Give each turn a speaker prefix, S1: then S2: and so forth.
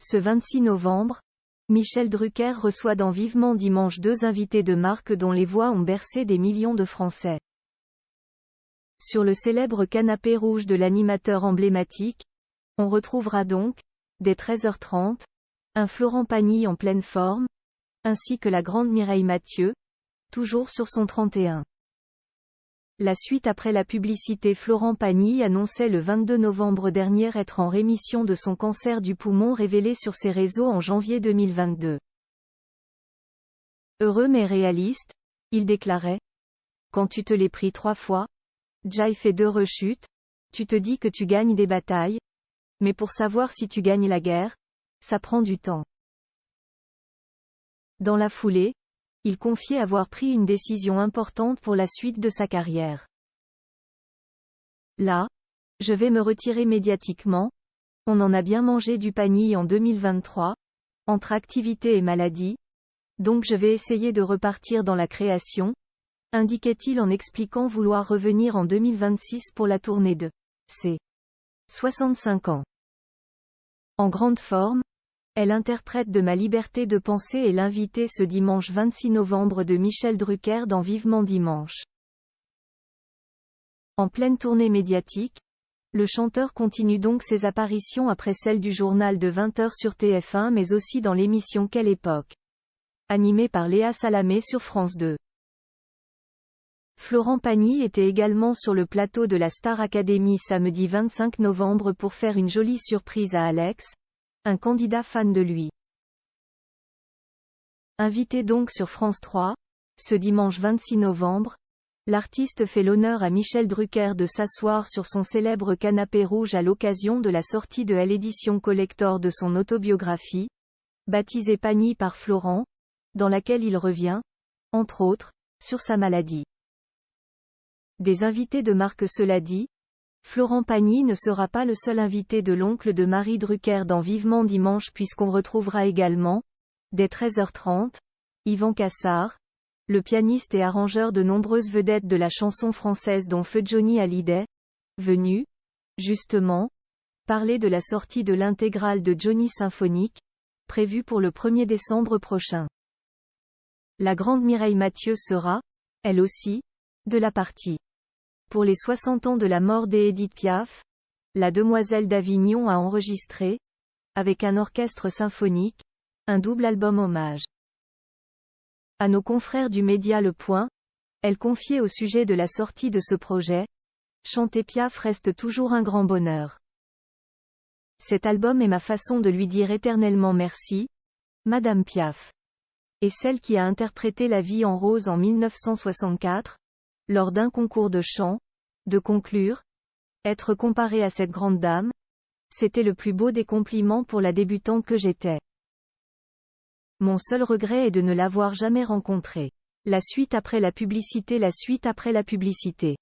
S1: Ce 26 novembre, Michel Drucker reçoit dans Vivement Dimanche deux invités de marque dont les voix ont bercé des millions de Français. Sur le célèbre canapé rouge de l'animateur emblématique, on retrouvera donc, dès 13h30, un Florent Pagny en pleine forme, ainsi que la grande Mireille Mathieu, toujours sur son 31. La suite après la publicité. Florent Pagny annonçait le 22 novembre dernier être en rémission de son cancer du poumon révélé sur ses réseaux en janvier 2022. Heureux mais réaliste, il déclarait: quand tu te l'es pris 3 fois, Jai fait 2 rechutes, tu te dis que tu gagnes des batailles, mais pour savoir si tu gagnes la guerre, ça prend du temps. Dans la foulée, il confiait avoir pris une décision importante pour la suite de sa carrière. Là, je vais me retirer médiatiquement, on en a bien mangé du Pagny en 2023, entre activité et maladie, donc je vais essayer de repartir dans la création, indiquait-il en expliquant vouloir revenir en 2026 pour la tournée de ses 65 ans. En grande forme, elle interprète de Ma liberté de penser et l'invité ce dimanche 26 novembre de Michel Drucker dans Vivement Dimanche. En pleine tournée médiatique, le chanteur continue donc ses apparitions après celle du journal de 20h sur TF1 mais aussi dans l'émission Quelle époque, animée par Léa Salamé sur France 2. Florent Pagny était également sur le plateau de la Star Academy samedi 25 novembre pour faire une jolie surprise à Alex, un candidat fan de lui. Invité donc sur France 3, ce dimanche 26 novembre, l'artiste fait l'honneur à Michel Drucker de s'asseoir sur son célèbre canapé rouge à l'occasion de la sortie de l'édition collector de son autobiographie, baptisée Pagny par Florent, dans laquelle il revient, entre autres, sur sa maladie. Des invités de marque. Cela dit, Florent Pagny ne sera pas le seul invité de l'oncle de Marie Drucker dans Vivement Dimanche puisqu'on retrouvera également, dès 13h30, Yvan Cassard, le pianiste et arrangeur de nombreuses vedettes de la chanson française dont Feu Johnny Hallyday, venu, justement, parler de la sortie de l'intégrale de Johnny Symphonique, prévue pour le 1er décembre prochain. La grande Mireille Mathieu sera, elle aussi, de la partie. Pour les 60 ans de la mort d'Édith Piaf, la demoiselle d'Avignon a enregistré, avec un orchestre symphonique, un double album hommage. À nos confrères du média Le Point, elle confiait au sujet de la sortie de ce projet: chanter Piaf reste toujours un grand bonheur. Cet album est ma façon de lui dire éternellement merci, Madame Piaf. Et celle qui a interprété La vie en rose en 1964, lors d'un concours de chant, de conclure: être comparée à cette grande dame, c'était le plus beau des compliments pour la débutante que j'étais. Mon seul regret est de ne l'avoir jamais rencontrée. La suite après la publicité. La suite après la publicité.